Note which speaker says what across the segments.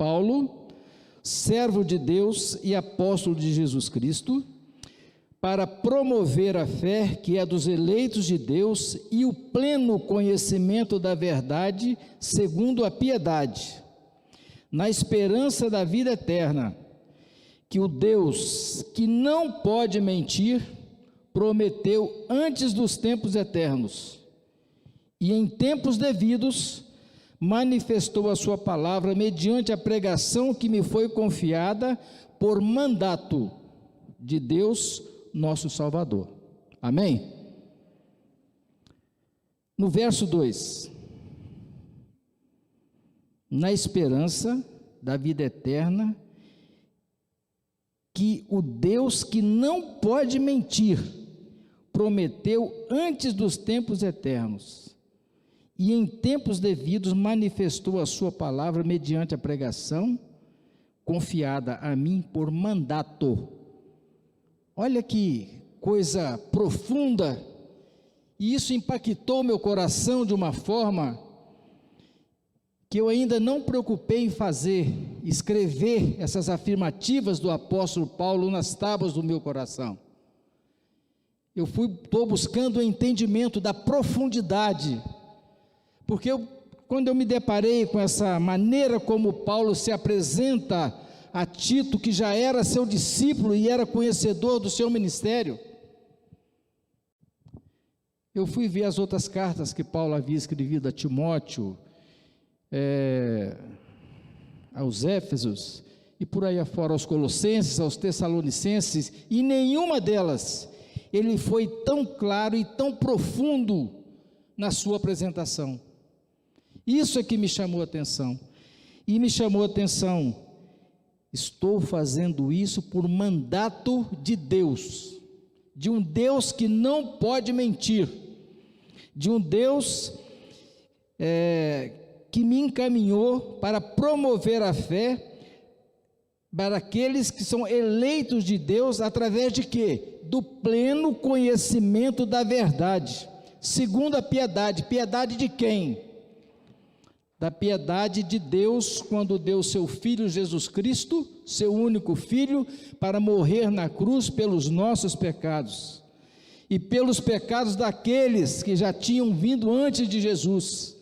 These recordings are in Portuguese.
Speaker 1: Paulo, servo de Deus e apóstolo de Jesus Cristo, para promover a fé que é dos eleitos de Deus e o pleno conhecimento da verdade, segundo a piedade, na esperança da vida eterna, que o Deus, que não pode mentir, prometeu antes dos tempos eternos, e em tempos devidos manifestou a sua palavra mediante a pregação que me foi confiada por mandato de Deus, nosso Salvador. Amém? No verso 2, na esperança da vida eterna, que o Deus que não pode mentir, prometeu antes dos tempos eternos, e em tempos devidos manifestou a sua palavra mediante a pregação, confiada a mim por mandato. Olha que coisa profunda, e isso impactou meu coração de uma forma que eu ainda não preocupei em escrever essas afirmativas do apóstolo Paulo nas tábuas do meu coração. Estou buscando o entendimento da profundidade, porque quando eu me deparei com essa maneira como Paulo se apresenta a Tito, que já era seu discípulo e era conhecedor do seu ministério, eu fui ver as outras cartas que Paulo havia escrevido a Timóteo, aos Éfesos, e por aí afora, aos Colossenses, aos Tessalonicenses, e nenhuma delas ele foi tão claro e tão profundo na sua apresentação. Isso é que me chamou a atenção, e me chamou a atenção, estou fazendo isso por mandato de Deus, de um Deus que não pode mentir, de um Deus que me encaminhou para promover a fé para aqueles que são eleitos de Deus, através de quê? Do pleno conhecimento da verdade, segundo a piedade. Piedade de quem? Da piedade de Deus, quando deu seu Filho Jesus Cristo, seu único Filho, para morrer na cruz pelos nossos pecados, e pelos pecados daqueles que já tinham vindo antes de Jesus,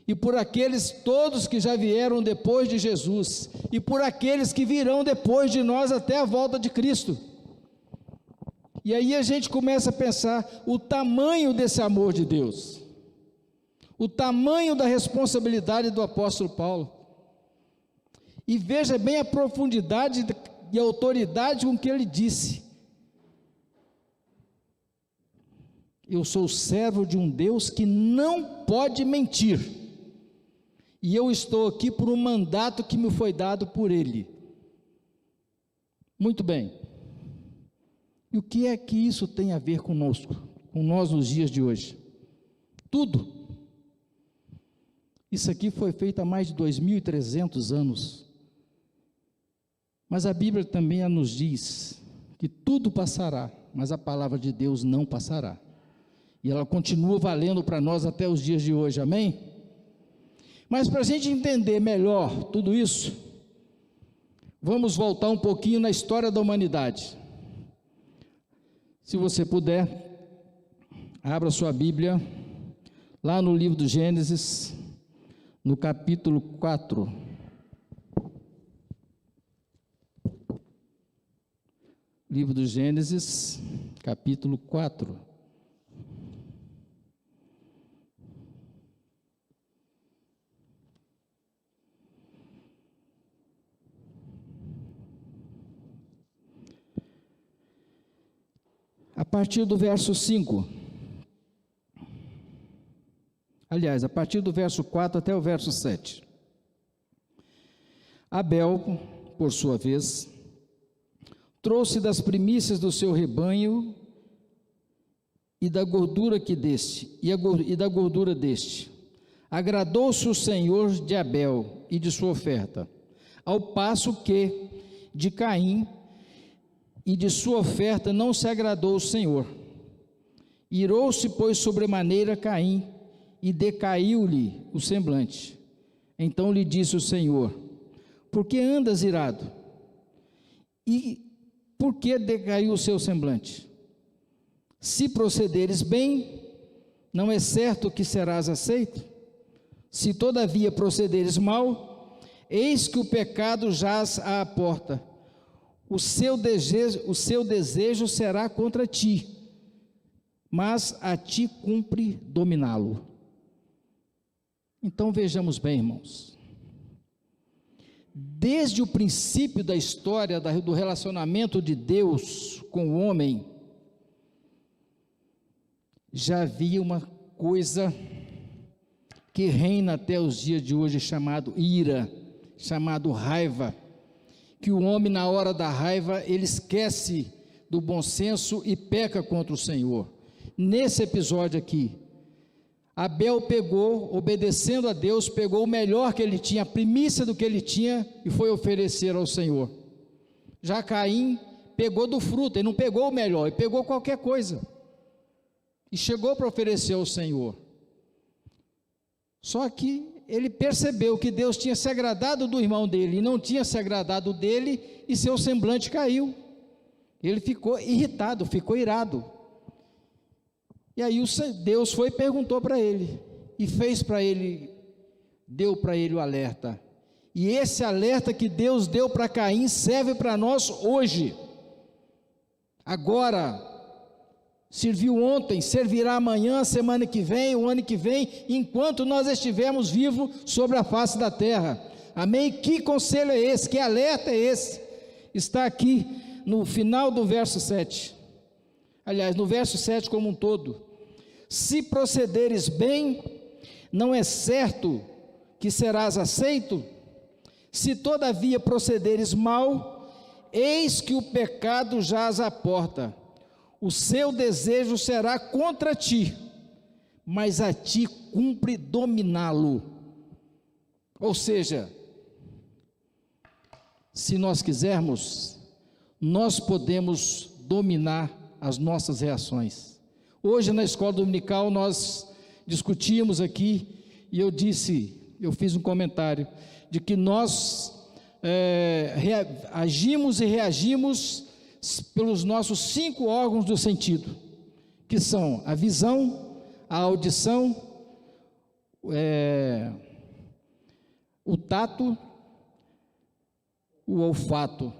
Speaker 1: e por aqueles todos que já vieram depois de Jesus, e por aqueles que virão depois de nós até a volta de Cristo. E aí a gente começa a pensar o tamanho desse amor de Deus, o tamanho da responsabilidade do apóstolo Paulo, e veja bem a profundidade e a autoridade com que ele disse: eu sou servo de um Deus que não pode mentir, e eu estou aqui por um mandato que me foi dado por Ele. Muito bem, e o que é que isso tem a ver conosco, com nós nos dias de hoje? Tudo. Isso aqui foi feito há mais de 2.300 anos, mas a Bíblia também nos diz que tudo passará, mas a palavra de Deus não passará, e ela continua valendo para nós até os dias de hoje, amém? Mas para a gente entender melhor tudo isso, vamos voltar um pouquinho na história da humanidade. Se você puder, abra sua Bíblia, lá no livro do Gênesis, no capítulo 4. Livro do Gênesis, capítulo 4. A partir do verso 5, aliás, a partir do verso 4 até o verso 7. Abel, por sua vez, trouxe das primícias do seu rebanho e da gordura da gordura deste. Agradou-se o Senhor de Abel e de sua oferta, ao passo que de Caim e de sua oferta não se agradou o Senhor. Irou-se, pois, sobremaneira Caim, e decaiu-lhe o semblante. Então lhe disse o Senhor: Por que andas irado? E por que decaiu o seu semblante? Se procederes bem, não é certo que serás aceito? Se todavia procederes mal, eis que o pecado jaz à porta. O seu desejo será contra ti, mas a ti cumpre dominá-lo. Então vejamos bem, irmãos. Desde o princípio da história do relacionamento de Deus com o homem, já havia uma coisa que reina até os dias de hoje, chamado ira, chamado raiva, que o homem na hora da raiva, ele esquece do bom senso e peca contra o Senhor. Nesse episódio aqui, Abel pegou, obedecendo a Deus, pegou o melhor que ele tinha, a primícia do que ele tinha, e foi oferecer ao Senhor. Já Caim pegou do fruto, ele não pegou o melhor, ele pegou qualquer coisa, e chegou para oferecer ao Senhor. Só que ele percebeu que Deus tinha se agradado do irmão dele, e não tinha se agradado dele, e seu semblante caiu. Ele ficou irritado, ficou irado. E aí Deus foi e perguntou para ele, e fez para ele, deu para ele o alerta. E esse alerta que Deus deu para Caim serve para nós hoje. Agora, serviu ontem, servirá amanhã, semana que vem, o ano que vem, enquanto nós estivermos vivos sobre a face da terra. Amém? Que conselho é esse? Que alerta é esse? Está aqui no final do verso 7. Aliás, no verso 7 como um todo. Se procederes bem, não é certo que serás aceito? Se todavia procederes mal, eis que o pecado jaz à porta. O seu desejo será contra ti, mas a ti cumpre dominá-lo. Ou seja, se nós quisermos, nós podemos dominar as nossas reações. Hoje na escola dominical nós discutimos aqui, e eu fiz um comentário, de que nós agimos e reagimos pelos nossos 5 órgãos do sentido, que são a visão, a audição, o tato, o olfato.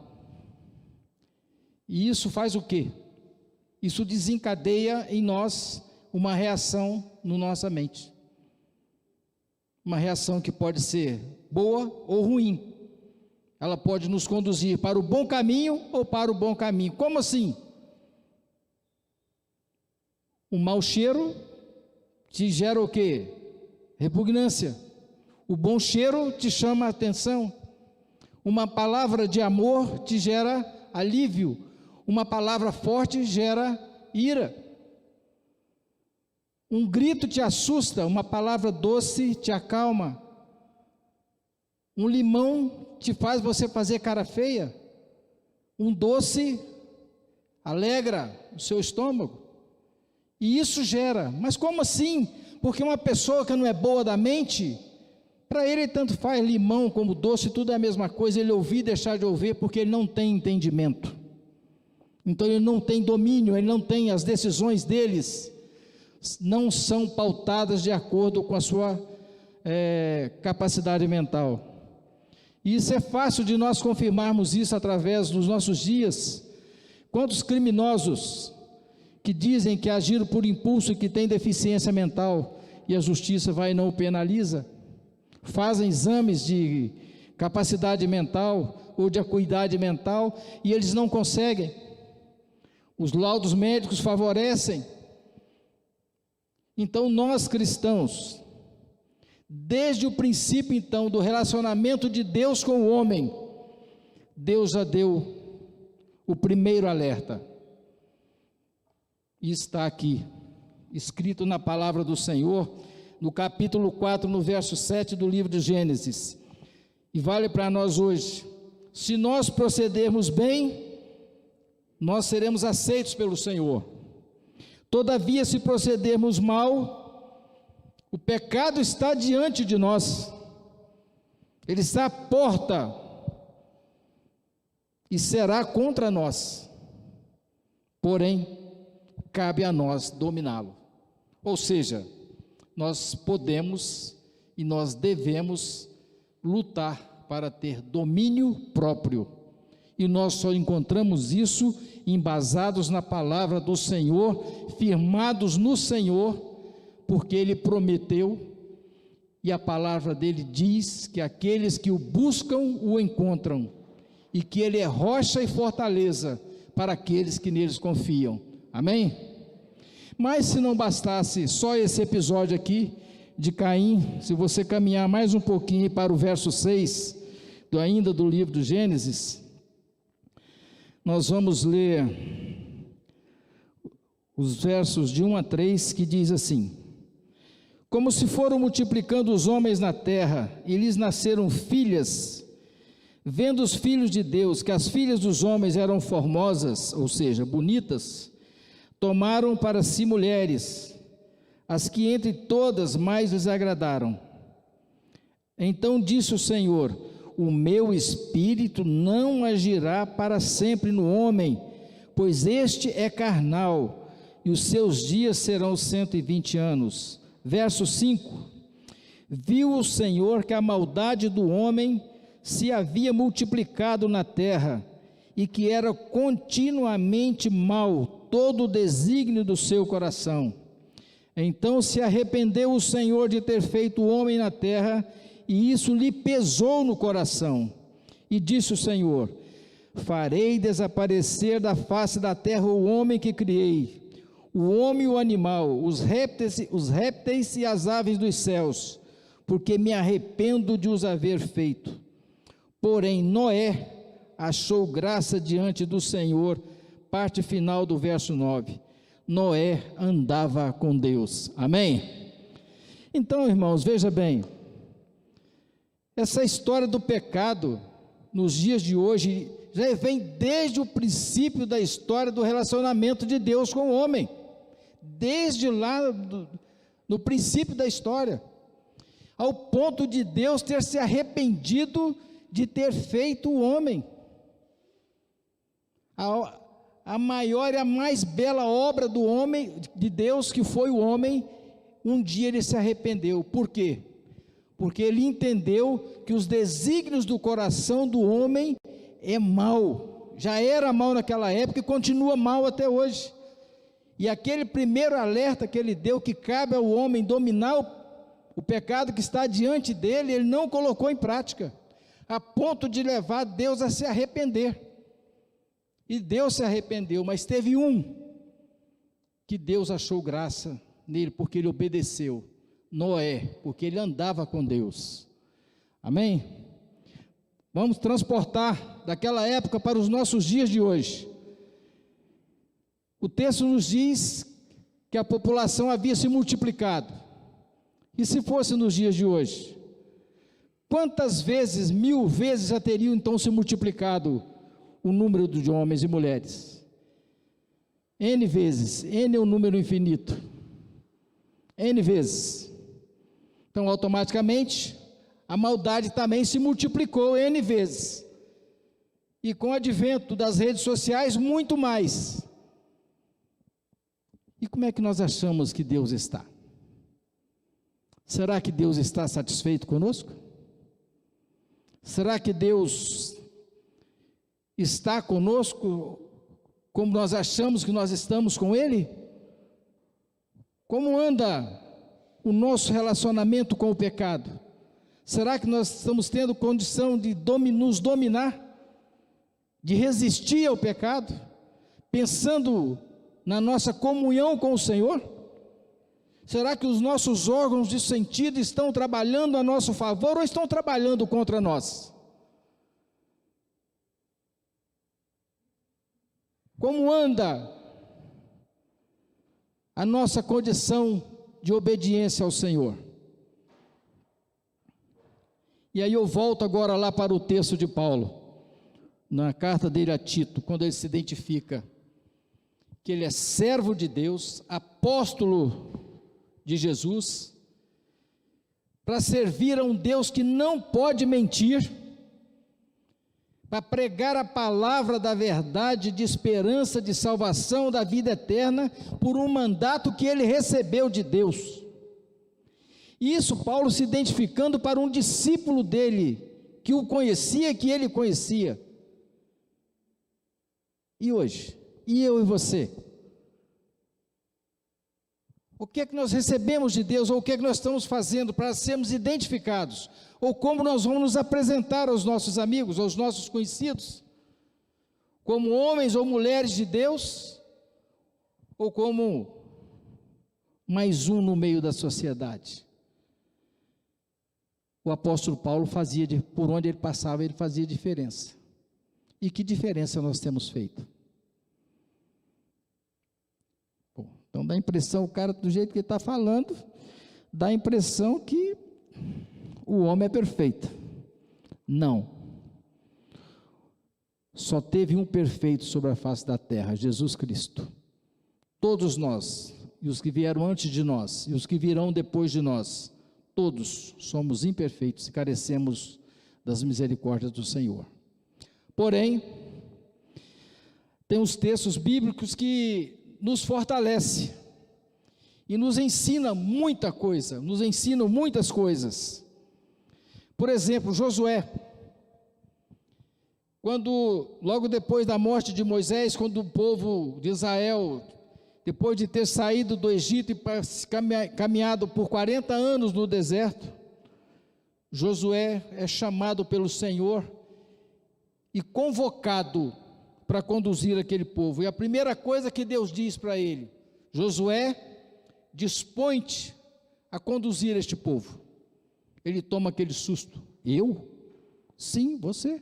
Speaker 1: E isso faz o quê? Isso desencadeia em nós uma reação na nossa mente. Uma reação que pode ser boa ou ruim. Ela pode nos conduzir para o bom caminho ou para o bom caminho. Como assim? O mau cheiro te gera o quê? Repugnância. O bom cheiro te chama a atenção. Uma palavra de amor te gera alívio. Uma palavra forte gera ira. Um grito te assusta, uma palavra doce te acalma. Um limão te faz você fazer cara feia. Um doce alegra o seu estômago. E isso gera. Mas como assim? Porque uma pessoa que não é boa da mente, para ele tanto faz limão como doce, tudo é a mesma coisa, ele ouvir e deixar de ouvir, porque ele não tem entendimento. Então ele não tem domínio, ele não tem, as decisões deles não são pautadas de acordo com a sua capacidade mental. E isso é fácil de nós confirmarmos isso através dos nossos dias. Quantos criminosos que dizem que agiram por impulso e que têm deficiência mental, e a justiça vai e não o penaliza? Fazem exames de capacidade mental ou de acuidade mental e eles não conseguem. Os laudos médicos favorecem. Então nós cristãos, desde o princípio então do relacionamento de Deus com o homem, Deus já deu o primeiro alerta. E está aqui, escrito na palavra do Senhor, no capítulo 4, no verso 7 do livro de Gênesis. E vale para nós hoje. Se nós procedermos bem, nós seremos aceitos pelo Senhor. Todavia, se procedermos mal, o pecado está diante de nós. Ele está à porta. e será contra nós, porém, cabe a nós dominá-lo. Ou seja, nós podemos e nós devemos lutar para ter domínio próprio, e nós só encontramos isso embasados na palavra do Senhor, firmados no Senhor, porque Ele prometeu, e a palavra dele diz que aqueles que o buscam, o encontram, e que Ele é rocha e fortaleza para aqueles que neles confiam. Amém? Mas se não bastasse só esse episódio aqui de Caim, se você caminhar mais um pouquinho para o verso 6, ainda do livro do Gênesis, nós vamos ler os versos de 1 a 3, que diz assim: como se foram multiplicando os homens na terra, e lhes nasceram filhas, vendo os filhos de Deus que as filhas dos homens eram formosas, ou seja, bonitas, tomaram para si mulheres, as que entre todas mais lhes agradaram. Então disse o Senhor: o meu espírito não agirá para sempre no homem, pois este é carnal, e os seus dias serão 120 anos. Verso 5: viu o Senhor que a maldade do homem se havia multiplicado na terra, e que era continuamente mau todo o desígnio do seu coração. Então se arrependeu o Senhor de ter feito o homem na terra, e isso lhe pesou no coração. E disse o Senhor: farei desaparecer da face da terra o homem que criei, o homem e o animal, os répteis e as aves dos céus, porque me arrependo de os haver feito. Porém Noé achou graça diante do Senhor. Parte final do verso 9. Noé andava com Deus. Amém? Então, irmãos, veja bem, essa história do pecado nos dias de hoje já vem desde o princípio da história do relacionamento de Deus com o homem, desde lá no princípio da história, ao ponto de Deus ter se arrependido de ter feito o homem. A maior e a mais bela obra do homem, de Deus, que foi o homem, um dia ele se arrependeu. Por quê? Porque ele entendeu que os desígnios do coração do homem é mau, já era mau naquela época e continua mau até hoje. E aquele primeiro alerta que ele deu, que cabe ao homem dominar o pecado que está diante dele, ele não colocou em prática, a ponto de levar Deus a se arrepender. E Deus se arrependeu, mas teve um que Deus achou graça nele, porque ele obedeceu: Noé, porque ele andava com Deus. Amém? Vamos transportar daquela época para os nossos dias de hoje. O texto nos diz que a população havia se multiplicado. E se fosse nos dias de hoje? Quantas vezes, 1000 vezes já teriam então se multiplicado o número de homens e mulheres? N vezes. N é um número infinito. N vezes. Então, automaticamente, a maldade também se multiplicou N vezes. E com o advento das redes sociais, muito mais. E como é que nós achamos que Deus está? Será que Deus está satisfeito conosco? Será que Deus está conosco como nós achamos que nós estamos com Ele? Como anda o nosso relacionamento com o pecado? Será que nós estamos tendo condição de nos dominar, de resistir ao pecado, pensando na nossa comunhão com o Senhor? Será que os nossos órgãos de sentido estão trabalhando a nosso favor ou estão trabalhando contra nós? Como anda a nossa condição de obediência ao Senhor? E aí eu volto agora lá para o texto de Paulo, na carta dele a Tito, quando ele se identifica que ele é servo de Deus, apóstolo de Jesus, para servir a um Deus que não pode mentir, para pregar a palavra da verdade, de esperança, de salvação, da vida eterna, por um mandato que ele recebeu de Deus. Isso Paulo se identificando para um discípulo dele, que o conhecia, que ele conhecia. E hoje? E eu e você? O que é que nós recebemos de Deus, ou o que é que nós estamos fazendo para sermos identificados? Ou como nós vamos nos apresentar aos nossos amigos, aos nossos conhecidos? Como homens ou mulheres de Deus? Ou como mais um no meio da sociedade? O apóstolo Paulo fazia, por onde ele passava, ele fazia diferença. E que diferença nós temos feito? Bom, então dá a impressão, o cara do jeito que ele está falando, dá a impressão que o homem é perfeito. Não. Só teve um perfeito sobre a face da terra, Jesus Cristo. Todos nós, e os que vieram antes de nós, e os que virão depois de nós, todos somos imperfeitos e carecemos das misericórdias do Senhor. Porém, tem os textos bíblicos que nos fortalecem e nos ensina muita coisa, nos ensinam muitas coisas. Por exemplo, Josué, quando, logo depois da morte de Moisés, quando o povo de Israel, depois de ter saído do Egito e caminhado por 40 anos no deserto, Josué é chamado pelo Senhor e convocado para conduzir aquele povo. E a primeira coisa que Deus diz para ele: Josué, dispõe-te a conduzir este povo. Ele toma aquele susto. Eu? Sim, você.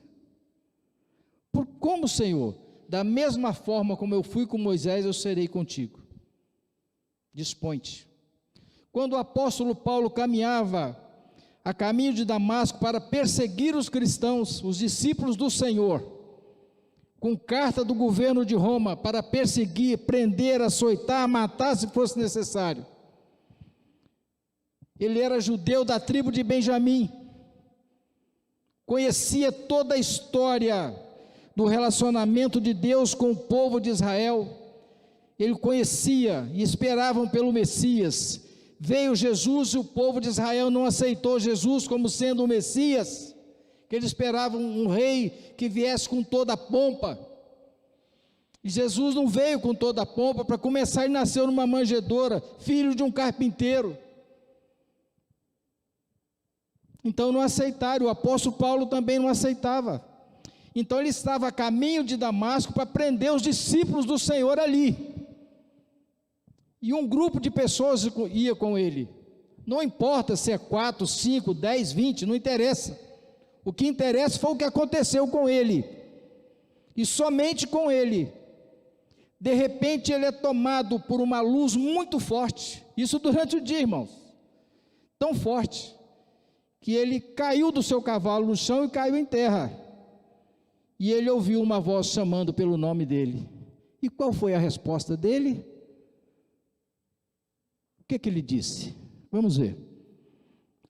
Speaker 1: Por como, Senhor? Da mesma forma como eu fui com Moisés, eu serei contigo. Dispõe-te. Quando o apóstolo Paulo caminhava a caminho de Damasco para perseguir os cristãos, os discípulos do Senhor, com carta do governo de Roma para perseguir, prender, açoitar, matar se fosse necessário. Ele era judeu da tribo de Benjamim, conhecia toda a história do relacionamento de Deus com o povo de Israel. Ele conhecia e esperavam pelo Messias. Veio Jesus e o povo de Israel não aceitou Jesus como sendo o Messias, que eles esperavam um rei que viesse com toda a pompa. E Jesus não veio com toda a pompa. Para começar, ele nasceu numa manjedoura, filho de um carpinteiro. Então não aceitaram. O apóstolo Paulo também não aceitava. Então ele estava a caminho de Damasco para prender os discípulos do Senhor ali. E um grupo de pessoas ia com ele. Não importa se é 4, 5, 10, 20, não interessa. O que interessa foi o que aconteceu com ele. E somente com ele. De repente ele é tomado por uma luz muito forte. Isso durante o dia, irmãos. Tão forte, que ele caiu do seu cavalo no chão e caiu em terra. E ele ouviu uma voz chamando pelo nome dele. E qual foi a resposta dele? O que ele disse? Vamos ver.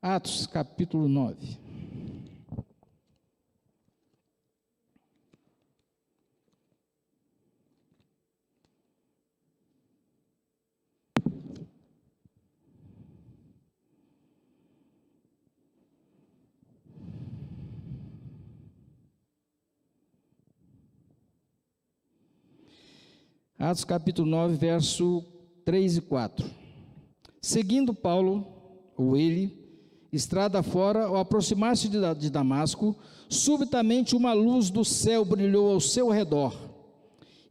Speaker 1: Atos capítulo 9. Atos capítulo 9, verso 3 e 4. Seguindo Paulo, ou ele, estrada fora, ao aproximar-se de Damasco, subitamente uma luz do céu brilhou ao seu redor,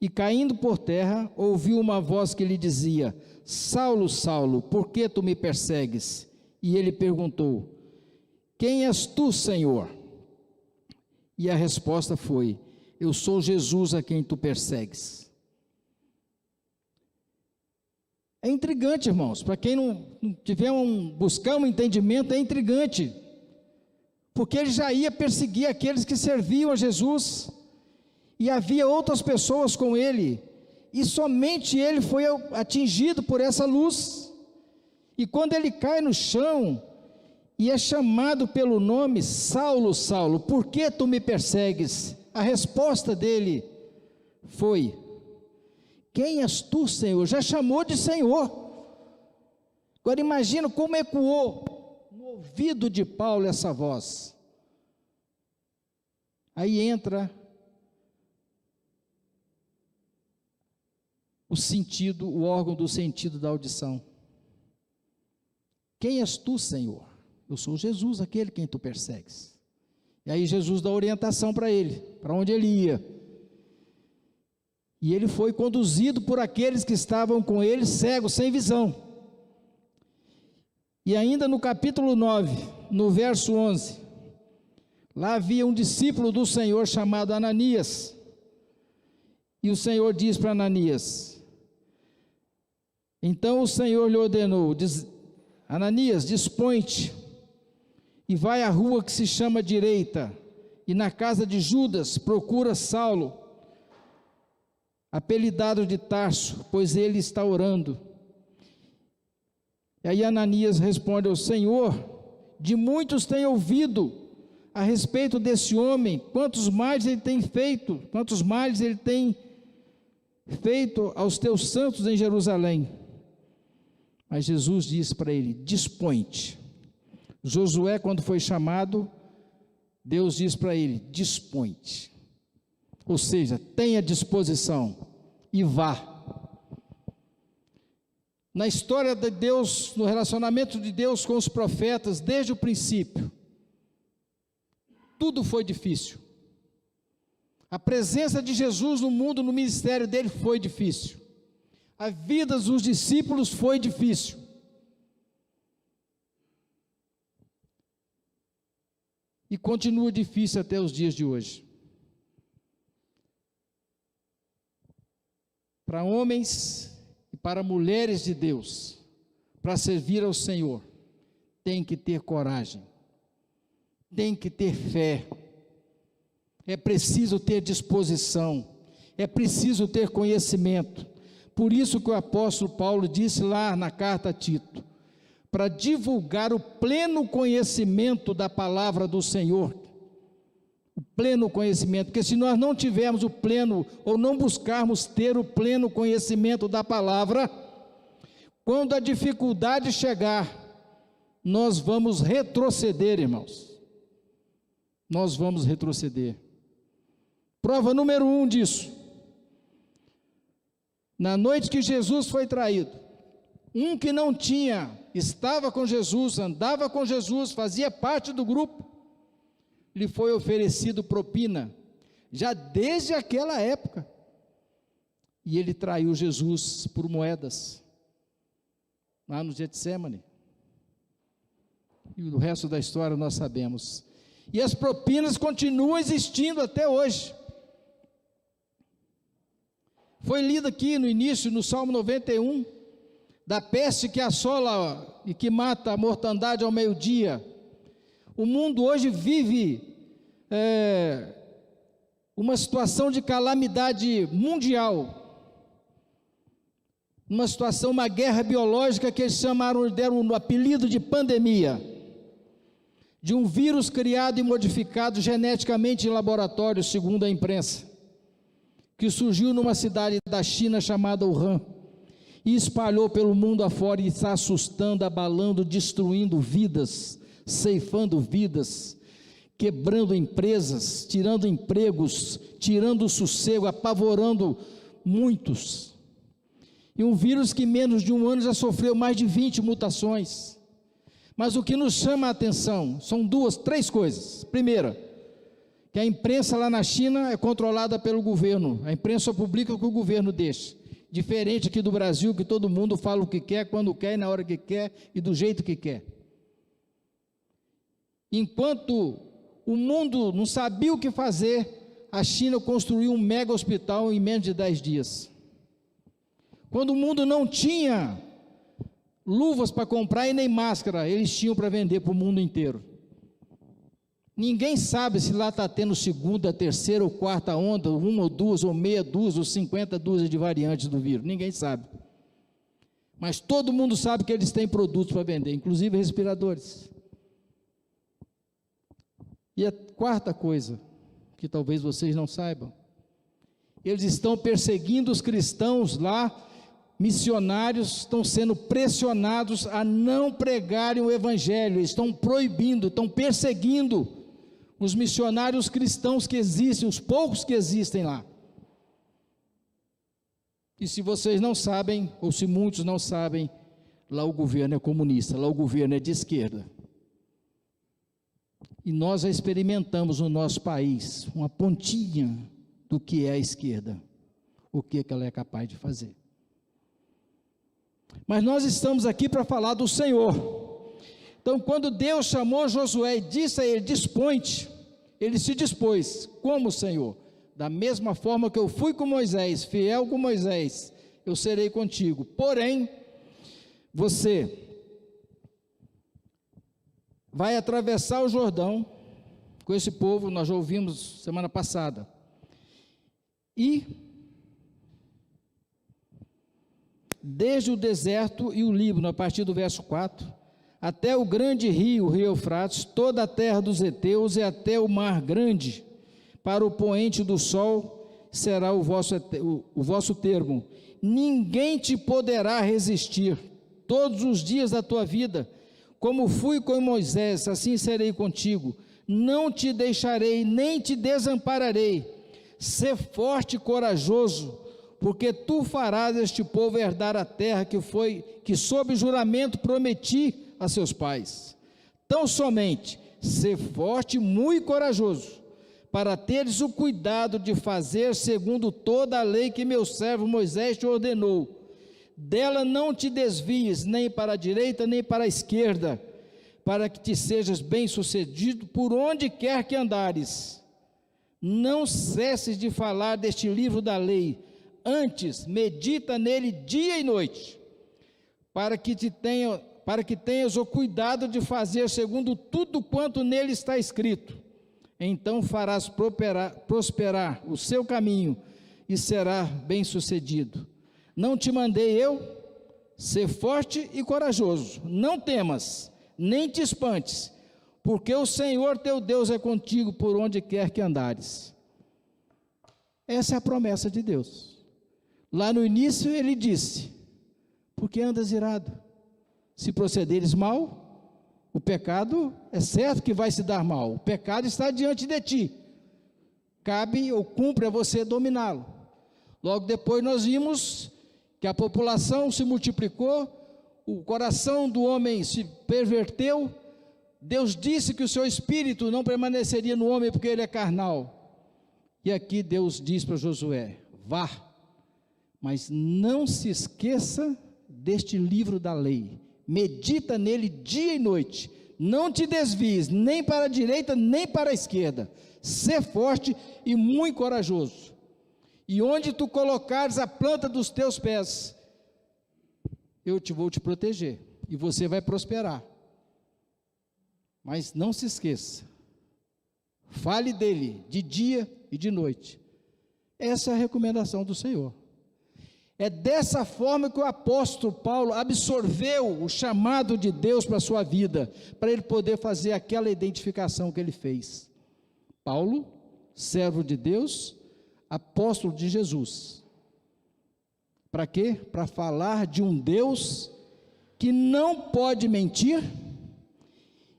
Speaker 1: e caindo por terra, ouviu uma voz que lhe dizia: Saulo, Saulo, por que tu me persegues? E ele perguntou: Quem és tu, Senhor? E a resposta foi: Eu sou Jesus a quem tu persegues. É intrigante, irmãos, para quem não tiver buscar um entendimento, é intrigante, porque ele já ia perseguir aqueles que serviam a Jesus, e havia outras pessoas com ele, e somente ele foi atingido por essa luz. E quando ele cai no chão, e é chamado pelo nome: Saulo, Saulo, por que tu me persegues? A resposta dele foi: quem és tu, Senhor? Já chamou de Senhor. Agora imagina como ecoou no ouvido de Paulo essa voz. Aí entra o sentido, o órgão do sentido da audição. Quem és tu, Senhor? Eu sou Jesus, aquele quem tu persegues. E aí Jesus dá orientação para ele, para onde ele ia. E ele foi conduzido por aqueles que estavam com ele, cegos, sem visão. E ainda no capítulo 9, no verso 11, lá havia um discípulo do Senhor chamado Ananias. E o Senhor diz para Ananias: então o Senhor lhe ordenou, Ananias, dispõe-te e vai à rua que se chama Direita, e na casa de Judas procura Saulo, apelidado de Tarso, pois ele está orando. E aí Ananias responde ao Senhor: de muitos tenho ouvido a respeito desse homem, quantos males ele tem feito aos teus santos em Jerusalém. Mas Jesus disse para ele: dispõe-te. Josué, quando foi chamado, Deus disse para ele: dispõe-te. Ou seja, tenha disposição e vá. Na história de Deus, no relacionamento de Deus com os profetas, desde o princípio, tudo foi difícil. A presença de Jesus no mundo, no ministério dele, foi difícil. A vida dos discípulos foi difícil. E continua difícil até os dias de hoje. Para homens e para mulheres de Deus, para servir ao Senhor, tem que ter coragem, tem que ter fé, é preciso ter disposição, é preciso ter conhecimento. Por isso que o apóstolo Paulo disse lá na carta a Tito, para divulgar o pleno conhecimento da palavra do Senhor, o pleno conhecimento, porque se nós não tivermos o pleno, ou não buscarmos ter o pleno conhecimento da palavra, quando a dificuldade chegar, nós vamos retroceder, irmãos, nós vamos retroceder. Prova número 1 disso, na noite que Jesus foi traído, um que não tinha, estava com Jesus, andava com Jesus, fazia parte do grupo, lhe foi oferecido propina, já desde aquela época, e ele traiu Jesus por moedas, lá no Getsêmani, e o resto da história nós sabemos, e as propinas continuam existindo até hoje. Foi lido aqui no início, no Salmo 91, da peste que assola e que mata a mortandade ao meio-dia. O mundo hoje vive uma situação de calamidade mundial, uma situação, uma guerra biológica que eles deram o apelido de pandemia, de um vírus criado e modificado geneticamente em laboratório, segundo a imprensa, que surgiu numa cidade da China chamada Wuhan, e espalhou pelo mundo afora e está assustando, abalando, destruindo vidas, ceifando vidas, quebrando empresas, tirando empregos, tirando o sossego, apavorando muitos. E um vírus que em menos de um ano já sofreu mais de 20 mutações. Mas o que nos chama a atenção são três coisas. Primeira, que a imprensa lá na China é controlada pelo governo, a imprensa só publica o que o governo deixa, diferente aqui do Brasil, que todo mundo fala o que quer, quando quer, e na hora que quer, e do jeito que quer. Enquanto o mundo não sabia o que fazer, a China construiu um mega hospital em menos de 10 dias. Quando o mundo não tinha luvas para comprar e nem máscara, eles tinham para vender para o mundo inteiro. Ninguém sabe se lá está tendo segunda, terceira ou quarta onda, uma ou duas, ou meia dúzia, ou 50 dúzias de variantes do vírus, ninguém sabe. Mas todo mundo sabe que eles têm produtos para vender, inclusive respiradores. E a quarta coisa que talvez vocês não saibam. Eles estão perseguindo os cristãos lá, missionários estão sendo pressionados a não pregarem o evangelho, estão proibindo, estão perseguindo os missionários cristãos que existem, os poucos que existem lá. E se vocês não sabem, ou se muitos não sabem, lá o governo é comunista, lá o governo é de esquerda. E nós já experimentamos no nosso país uma pontinha do que é a esquerda, o que ela é capaz de fazer. Mas nós estamos aqui para falar do Senhor. Então, quando Deus chamou Josué e disse a ele: dispõe-te, ele se dispôs. Como, Senhor? Da mesma forma que eu fui com Moisés, fiel com Moisés, eu serei contigo. Porém, você vai atravessar o Jordão com esse povo, nós já ouvimos semana passada, e desde o deserto e o Líbano, a partir do verso 4, até o grande rio, o rio Eufrates, toda a terra dos heteus e até o mar grande, para o poente do sol será o vosso termo. Ninguém te poderá resistir todos os dias da tua vida. Como fui com Moisés, assim serei contigo. Não te deixarei, nem te desampararei. Sê forte e corajoso, porque tu farás este povo herdar a terra que sob juramento prometi a seus pais. Tão somente, sê forte e muito corajoso, para teres o cuidado de fazer segundo toda a lei que meu servo Moisés te ordenou. Dela não te desvies, nem para a direita, nem para a esquerda, para que te sejas bem-sucedido por onde quer que andares. Não cesses de falar deste livro da lei, antes medita nele dia e noite, para que tenhas o cuidado de fazer segundo tudo quanto nele está escrito. Então farás prosperar o seu caminho e será bem-sucedido. Não te mandei eu? Ser forte e corajoso, não temas, nem te espantes, porque o Senhor teu Deus é contigo por onde quer que andares. Essa é a promessa de Deus. Lá no início ele disse: por que andas irado? Se procederes mal, o pecado é certo que vai se dar mal, o pecado está diante de ti, cabe ou cumpre a você dominá-lo. Logo depois nós vimos que a população se multiplicou, o coração do homem se perverteu, Deus disse que o seu espírito não permaneceria no homem porque ele é carnal, e aqui Deus diz para Josué: vá, mas não se esqueça deste livro da lei, medita nele dia e noite, não te desvies nem para a direita nem para a esquerda, sê forte e muito corajoso, e onde tu colocares a planta dos teus pés, eu vou te proteger, e você vai prosperar. Mas não se esqueça, fale dele de dia e de noite. Essa é a recomendação do Senhor. É dessa forma que o apóstolo Paulo absorveu o chamado de Deus para a sua vida, para ele poder fazer aquela identificação que ele fez. Paulo, servo de Deus, apóstolo de Jesus. Para quê? Para falar de um Deus que não pode mentir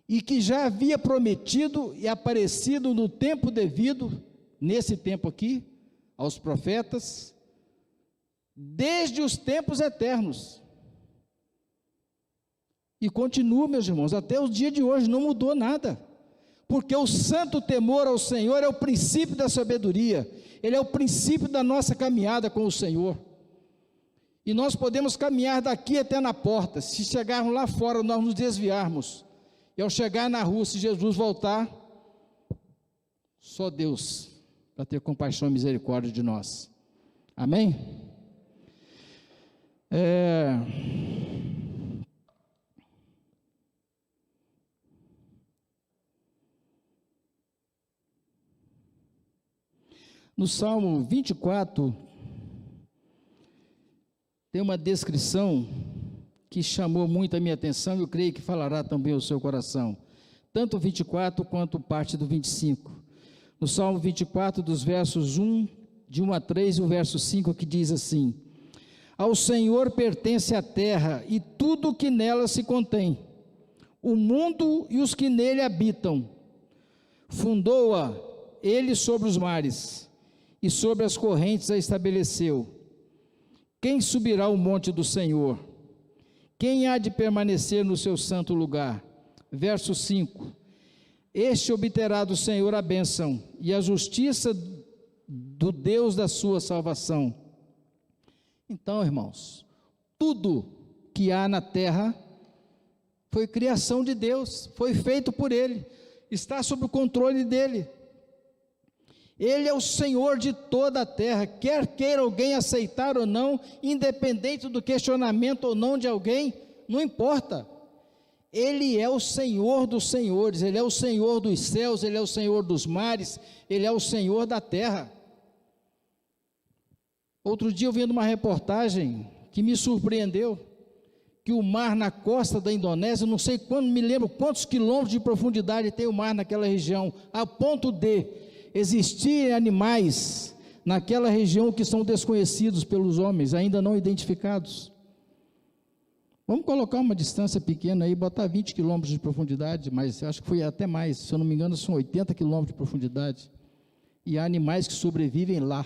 Speaker 1: e que já havia prometido e aparecido no tempo devido, nesse tempo aqui, aos profetas, desde os tempos eternos, e continua, meus irmãos, até o dia de hoje, não mudou nada, porque o santo temor ao Senhor é o princípio da sabedoria, ele é o princípio da nossa caminhada com o Senhor, e nós podemos caminhar daqui até na porta, se chegarmos lá fora, nós nos desviarmos, e ao chegar na rua, se Jesus voltar, só Deus para ter compaixão e misericórdia de nós, amém? No Salmo 24, tem uma descrição que chamou muito a minha atenção, e eu creio que falará também o seu coração, tanto o 24 quanto parte do 25, no Salmo 24, dos versos 1, de 1 a 3, e o verso 5, que diz assim: ao Senhor pertence a terra e tudo o que nela se contém, o mundo e os que nele habitam. Fundou-a ele sobre os mares, e sobre as correntes a estabeleceu. Quem subirá ao monte do Senhor? Quem há de permanecer no seu santo lugar? Verso 5: este obterá do Senhor a bênção e a justiça do Deus da sua salvação. Então, irmãos, tudo que há na terra foi criação de Deus, foi feito por Ele, está sob o controle dEle. Ele é o Senhor de toda a terra, quer queira alguém aceitar ou não, independente do questionamento ou não de alguém, não importa. Ele é o Senhor dos senhores, Ele é o Senhor dos céus, Ele é o Senhor dos mares, Ele é o Senhor da terra. Outro dia eu vendo uma reportagem que me surpreendeu, que o mar na costa da Indonésia, não sei quando, me lembro quantos quilômetros de profundidade tem o mar naquela região, a ponto de existirem animais naquela região que são desconhecidos pelos homens, ainda não identificados. Vamos colocar uma distância pequena aí, botar 20 quilômetros de profundidade, mas acho que foi até mais, se eu não me engano são 80 quilômetros de profundidade, e há animais que sobrevivem lá,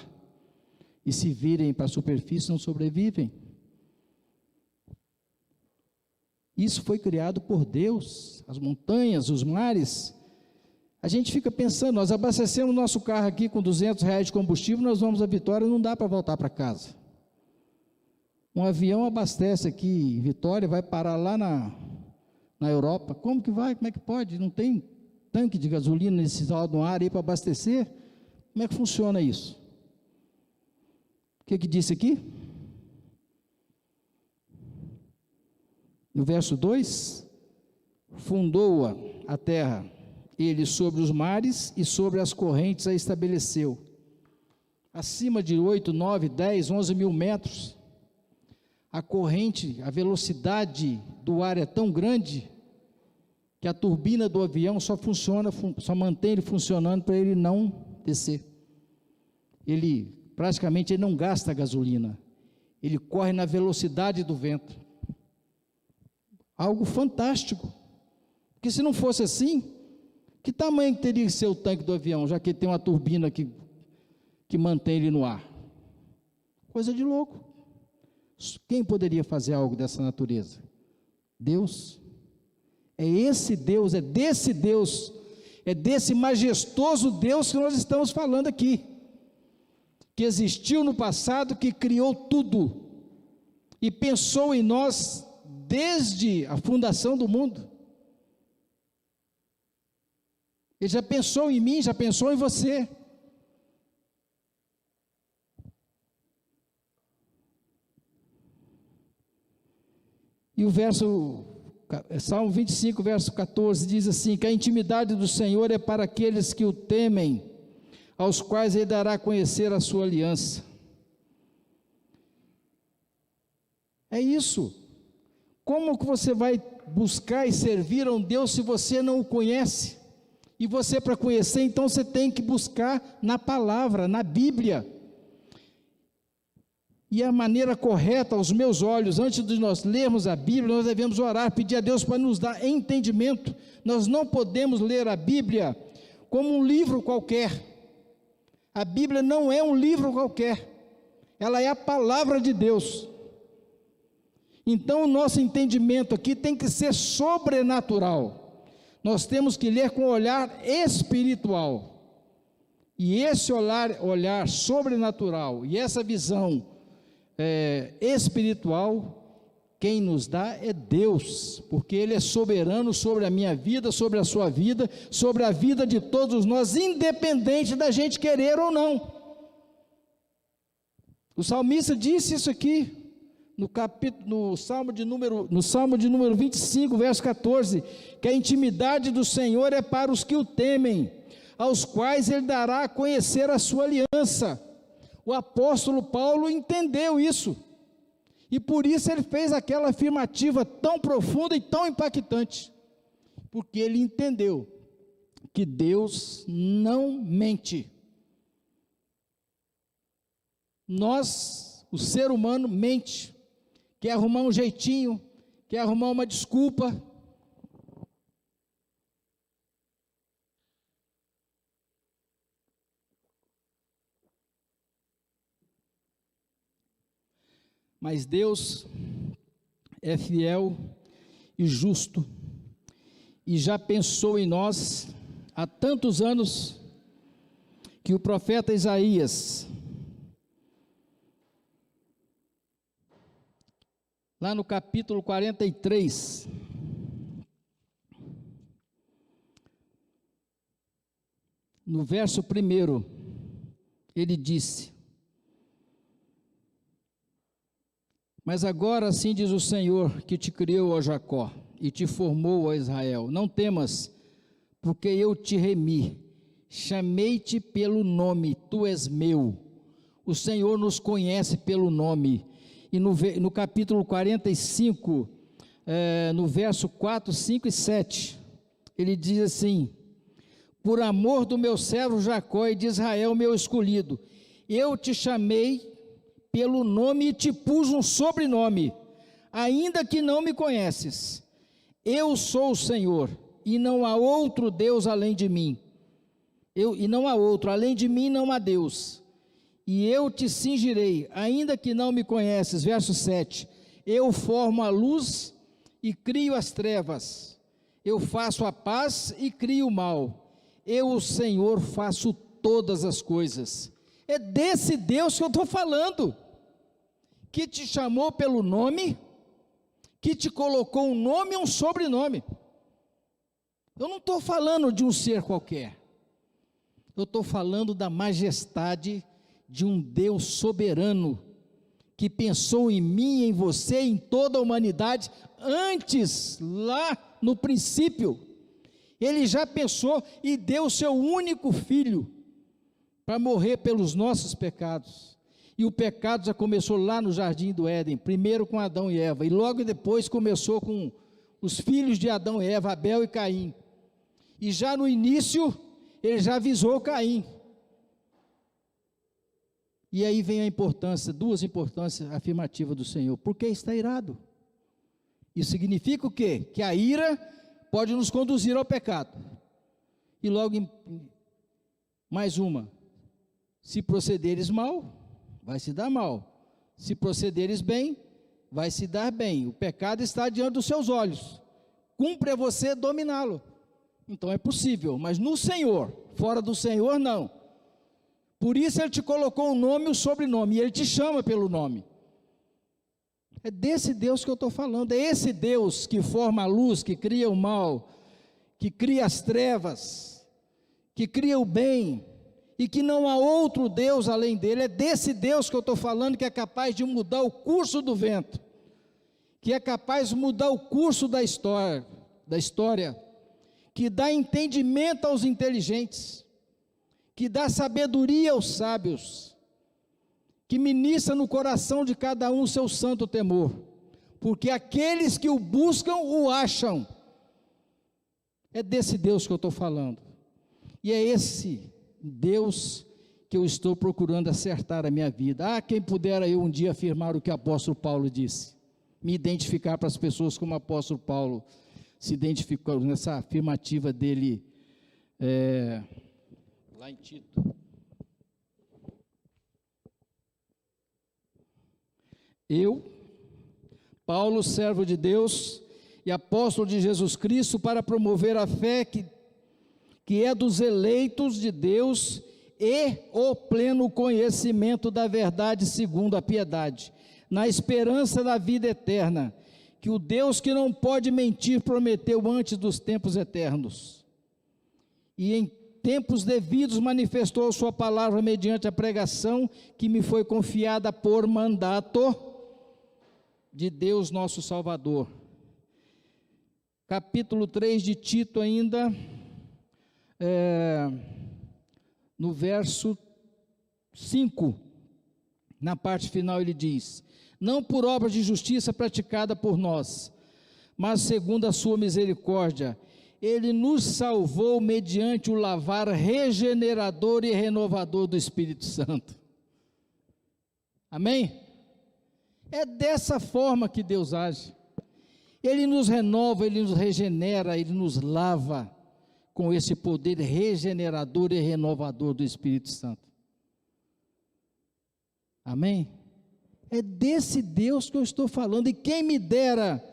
Speaker 1: e se virem para a superfície não sobrevivem. Isso foi criado por Deus, as montanhas, os mares. A gente fica pensando, nós abastecemos nosso carro aqui com R$200 de combustível, nós vamos a Vitória, não dá para voltar para casa. Um avião abastece aqui em Vitória, vai parar lá na Europa. Como que vai? Como é que pode? Não tem tanque de gasolina nesse no ar aí para abastecer? Como é que funciona isso? O que disse aqui? No verso 2: fundou-a a terra, ele sobre os mares e sobre as correntes a estabeleceu. Acima de 8, 9, 10, 11 mil metros, a corrente, a velocidade do ar é tão grande que a turbina do avião só mantém ele funcionando para ele não descer. Ele praticamente não gasta gasolina, ele corre na velocidade do vento. Algo fantástico, porque se não fosse assim, que tamanho teria que ser o tanque do avião, já que ele tem uma turbina que mantém ele no ar? Coisa de louco. Quem poderia fazer algo dessa natureza? Deus. É esse Deus, é desse majestoso Deus que nós estamos falando aqui, que existiu no passado, que criou tudo e pensou em nós desde a fundação do mundo. Ele já pensou em mim, já pensou em você. E o Salmo 25, verso 14, diz assim: que a intimidade do Senhor é para aqueles que o temem, aos quais Ele dará a conhecer a sua aliança. É isso. Como que você vai buscar e servir a um Deus se você não o conhece? E você, para conhecer, então você tem que buscar na palavra, na Bíblia. E a maneira correta, aos meus olhos, antes de nós lermos a Bíblia, nós devemos orar, pedir a Deus para nos dar entendimento. Nós não podemos ler a Bíblia como um livro qualquer. A Bíblia não é um livro qualquer, ela é a palavra de Deus. Então o nosso entendimento aqui tem que ser sobrenatural. Nós temos que ler com olhar espiritual. E esse olhar sobrenatural e essa visão espiritual, quem nos dá é Deus, porque Ele é soberano sobre a minha vida, sobre a sua vida, sobre a vida de todos nós, independente da gente querer ou não. O salmista disse isso aqui, no Salmo de número 25, verso 14, que a intimidade do Senhor é para os que o temem, aos quais Ele dará a conhecer a sua aliança. O apóstolo Paulo entendeu isso, e por isso ele fez aquela afirmativa tão profunda e tão impactante, porque ele entendeu que Deus não mente. O ser humano, mente, quer arrumar um jeitinho, quer arrumar uma desculpa. Mas Deus é fiel e justo, e já pensou em nós há tantos anos, que o profeta Isaías, lá no capítulo 43, no verso 1, ele disse: mas agora assim diz o Senhor, que te criou, ó Jacó, e te formou, ó Israel, não temas, porque eu te remi, chamei-te pelo nome, tu és meu. O Senhor nos conhece pelo nome. E no capítulo 45, no verso 4, 5 e 7, ele diz assim: por amor do meu servo Jacó e de Israel, meu escolhido, eu te chamei pelo nome e te pus um sobrenome, ainda que não me conheces. Eu sou o Senhor, e não há outro Deus além de mim. Além de mim não há Deus. E eu te cingirei, ainda que não me conheces. Verso 7, eu formo a luz e crio as trevas, eu faço a paz e crio o mal, eu, o Senhor, faço todas as coisas. É desse Deus que eu estou falando, que te chamou pelo nome, que te colocou um nome e um sobrenome. Eu não estou falando de um ser qualquer, eu estou falando da majestade de um Deus soberano, que pensou em mim, em você, em toda a humanidade, antes, lá no princípio, Ele já pensou e deu o seu único filho, para morrer pelos nossos pecados. E o pecado já começou lá no jardim do Éden, primeiro com Adão e Eva, e logo depois começou com os filhos de Adão e Eva, Abel e Caim. E já no início, ele já avisou Caim. E aí vem a importância, duas importâncias afirmativas do Senhor. Porque está irado. Isso significa o quê? Que a ira pode nos conduzir ao pecado. E logo, mais uma, se procederes mal, vai se dar mal. Se procederes bem, vai se dar bem. O pecado está diante dos seus olhos. Cumpre a você dominá-lo. Então é possível, mas no Senhor, fora do Senhor não. Por isso Ele te colocou um nome e um sobrenome, e Ele te chama pelo nome. É desse Deus que eu estou falando, é esse Deus que forma a luz, que cria o mal, que cria as trevas, que cria o bem, e que não há outro Deus além dele. É desse Deus que eu estou falando, que é capaz de mudar o curso do vento, que é capaz de mudar o curso da história, que dá entendimento aos inteligentes, que dá sabedoria aos sábios, que ministra no coração de cada um o seu santo temor, porque aqueles que o buscam, o acham. É desse Deus que eu estou falando, e é esse Deus que eu estou procurando acertar a minha vida. Ah, quem pudera eu um dia afirmar o que o apóstolo Paulo disse, me identificar para as pessoas como o apóstolo Paulo se identificou nessa afirmativa dele, lá em Tito. Eu, Paulo, servo de Deus e apóstolo de Jesus Cristo, para promover a fé que é dos eleitos de Deus e o pleno conhecimento da verdade segundo a piedade, na esperança da vida eterna, que o Deus que não pode mentir prometeu antes dos tempos eternos, e em tempos devidos manifestou a sua palavra mediante a pregação que me foi confiada por mandato de Deus nosso Salvador. Capítulo 3 de Tito ainda, no verso 5, na parte final ele diz: não por obras de justiça praticada por nós, mas segundo a sua misericórdia, Ele nos salvou mediante o lavar regenerador e renovador do Espírito Santo. Amém? É dessa forma que Deus age. Ele nos renova, Ele nos regenera, Ele nos lava com esse poder regenerador e renovador do Espírito Santo. Amém? É desse Deus que eu estou falando, e quem me dera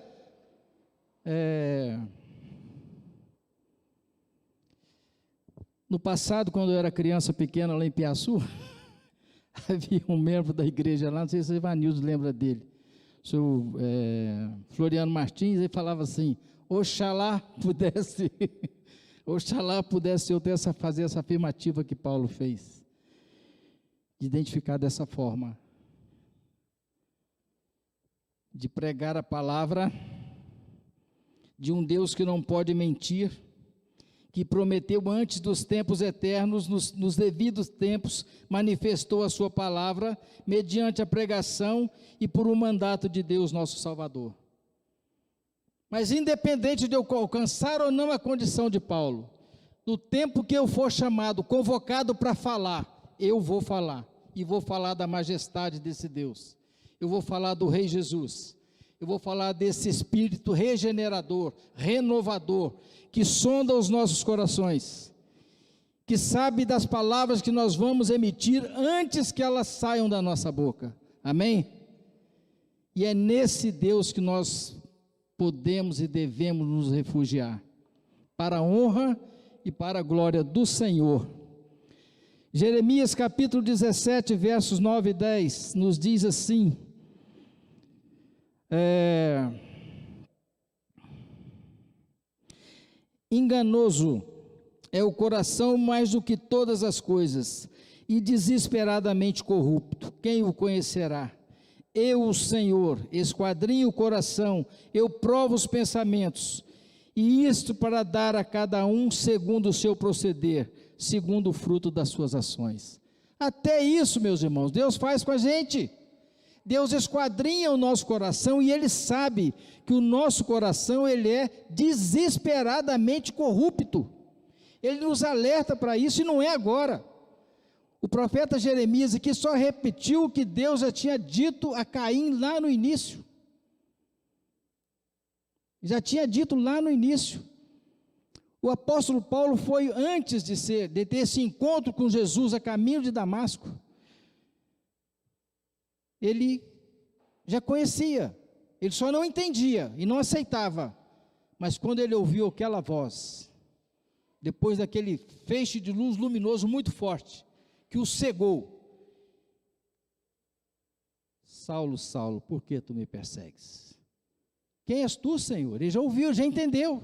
Speaker 1: no passado, quando eu era criança pequena lá em Piaçu, havia um membro da igreja lá, não sei se o Ivanildo lembra dele, o senhor Floriano Martins, ele falava assim: Oxalá pudesse eu fazer essa afirmativa que Paulo fez, de identificar dessa forma, de pregar a palavra de um Deus que não pode mentir, que prometeu antes dos tempos eternos, nos devidos tempos, manifestou a sua palavra, mediante a pregação e por um mandato de Deus nosso Salvador. Mas independente de eu alcançar ou não a condição de Paulo, no tempo que eu for chamado, convocado para falar, eu vou falar, e vou falar da majestade desse Deus, eu vou falar do Rei Jesus, eu vou falar desse Espírito regenerador, renovador, que sonda os nossos corações, que sabe das palavras que nós vamos emitir antes que elas saiam da nossa boca, amém? E é nesse Deus que nós podemos e devemos nos refugiar, para a honra e para a glória do Senhor. Jeremias capítulo 17, versos 9 e 10, nos diz assim: enganoso é o coração mais do que todas as coisas, e desesperadamente corrupto, quem o conhecerá? Eu, o Senhor, esquadrinho o coração, eu provo os pensamentos, e isto para dar a cada um segundo o seu proceder, segundo o fruto das suas ações. Até isso, meus irmãos, Deus faz com a gente. Deus esquadrinha o nosso coração, e Ele sabe que o nosso coração, ele é desesperadamente corrupto. Ele nos alerta para isso, e não é agora. O profeta Jeremias aqui só repetiu o que Deus já tinha dito a Caim lá no início. Já tinha dito lá no início. O apóstolo Paulo foi antes de ter esse encontro com Jesus a caminho de Damasco. Ele já conhecia, ele só não entendia e não aceitava, mas quando ele ouviu aquela voz, depois daquele feixe de luz luminoso muito forte, que o cegou: Saulo, Saulo, por que tu me persegues? Quem és tu, Senhor? Ele já ouviu, já entendeu.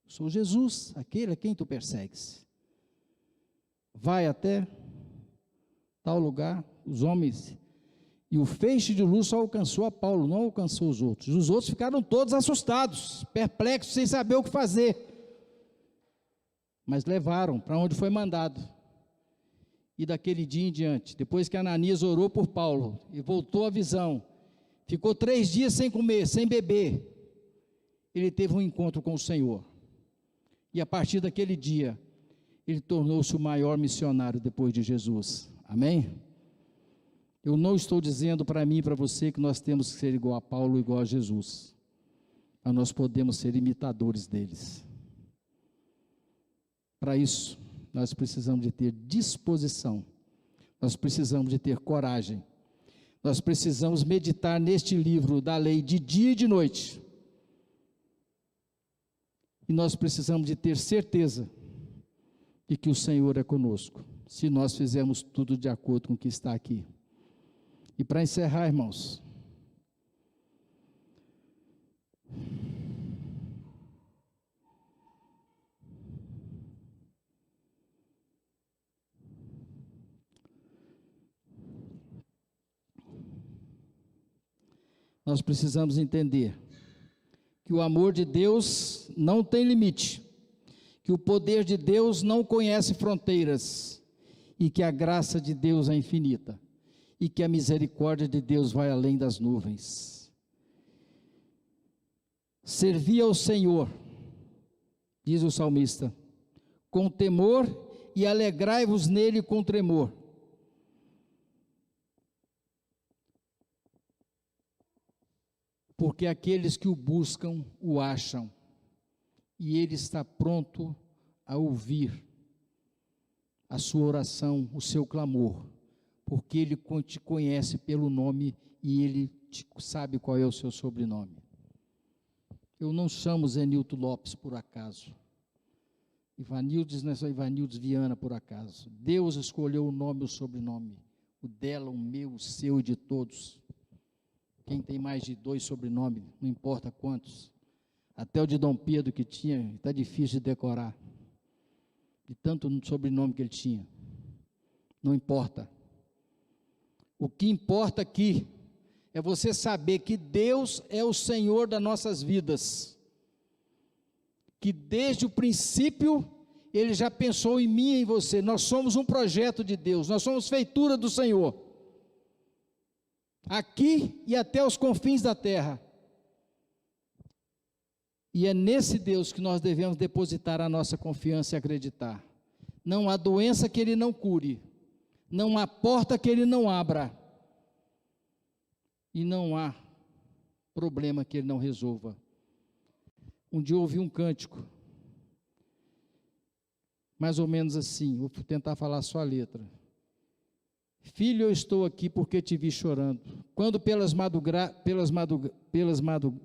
Speaker 1: Eu sou Jesus, aquele a quem tu persegues. Vai até tal lugar. Os homens, e o feixe de luz só alcançou a Paulo, não alcançou os outros. Os outros ficaram todos assustados, perplexos, sem saber o que fazer, mas levaram para onde foi mandado. E daquele dia em diante, depois que Ananias orou por Paulo e voltou à visão, ficou 3 dias sem comer, sem beber, ele teve um encontro com o Senhor, e a partir daquele dia ele tornou-se o maior missionário depois de Jesus. Amém? Eu não estou dizendo para mim e para você que nós temos que ser igual a Paulo, igual a Jesus, mas nós podemos ser imitadores deles. Para isso, nós precisamos de ter disposição, nós precisamos de ter coragem, nós precisamos meditar neste livro da lei de dia e de noite, e nós precisamos de ter certeza de que o Senhor é conosco, se nós fizermos tudo de acordo com o que está aqui. E para encerrar, irmãos, nós precisamos entender que o amor de Deus não tem limite, que o poder de Deus não conhece fronteiras, e que a graça de Deus é infinita, e que a misericórdia de Deus vai além das nuvens. Servir ao Senhor diz o salmista, com temor, e alegrai-vos nele com tremor. Porque aqueles que o buscam, o acham, e ele está pronto a ouvir a sua oração, o seu clamor, porque ele te conhece pelo nome e ele sabe qual é o seu sobrenome. Eu não chamo Zenilton Lopes por acaso. Ivanildes não é só Ivanildes Viana por acaso. Deus escolheu o nome e o sobrenome. O dela, o meu, o seu e de todos. Quem tem mais de 2 sobrenomes, não importa quantos. Até o de Dom Pedro que tinha, está difícil de decorar. De tanto sobrenome que ele tinha. Não importa. O que importa aqui é você saber que Deus é o Senhor das nossas vidas. Que desde o princípio, Ele já pensou em mim e em você. Nós somos um projeto de Deus, nós somos feitura do Senhor. Aqui e até os confins da terra. E é nesse Deus que nós devemos depositar a nossa confiança e acreditar. Não há doença que Ele não cure, não há porta que Ele não abra, e não há problema que Ele não resolva. Um dia eu ouvi um cântico, mais ou menos assim, vou tentar falar só a letra. Filho, eu estou aqui porque te vi chorando, quando pelas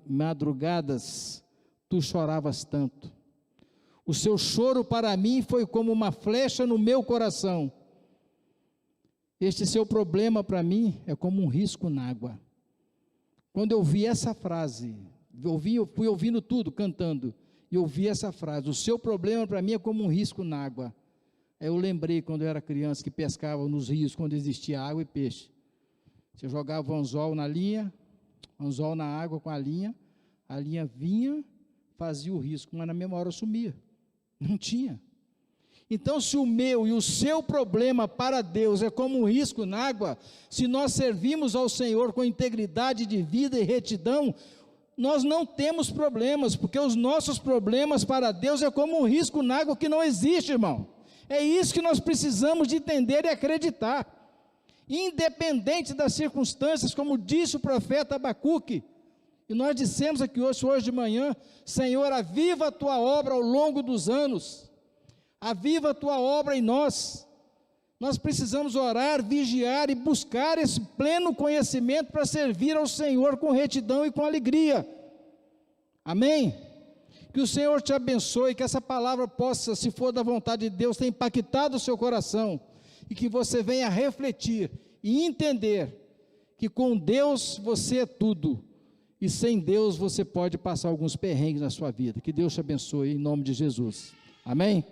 Speaker 1: madrugadas tu choravas tanto. O seu choro para mim foi como uma flecha no meu coração. Este seu problema para mim é como um risco na água. Quando eu vi essa frase, eu fui ouvindo tudo, cantando, e ouvi essa frase, o seu problema para mim é como um risco na água. Aí eu lembrei quando eu era criança que pescava nos rios, quando existia água e peixe. Você jogava o anzol na linha, anzol na água com a linha vinha, fazia o risco, mas na mesma hora sumia, não tinha. Então, se o meu e o seu problema para Deus é como um risco na água, se nós servimos ao Senhor com integridade de vida e retidão, nós não temos problemas, porque os nossos problemas para Deus é como um risco na água que não existe, irmão. É isso que nós precisamos de entender e acreditar. Independente das circunstâncias, como disse o profeta Abacuque, e nós dissemos aqui hoje de manhã, Senhor, aviva a tua obra ao longo dos anos, aviva a tua obra em nós. Nós precisamos orar, vigiar e buscar esse pleno conhecimento para servir ao Senhor com retidão e com alegria. Amém? Que o Senhor te abençoe, que essa palavra possa, se for da vontade de Deus, ter impactado o seu coração, e que você venha refletir e entender que com Deus você é tudo, e sem Deus você pode passar alguns perrengues na sua vida. Que Deus te abençoe em nome de Jesus. Amém?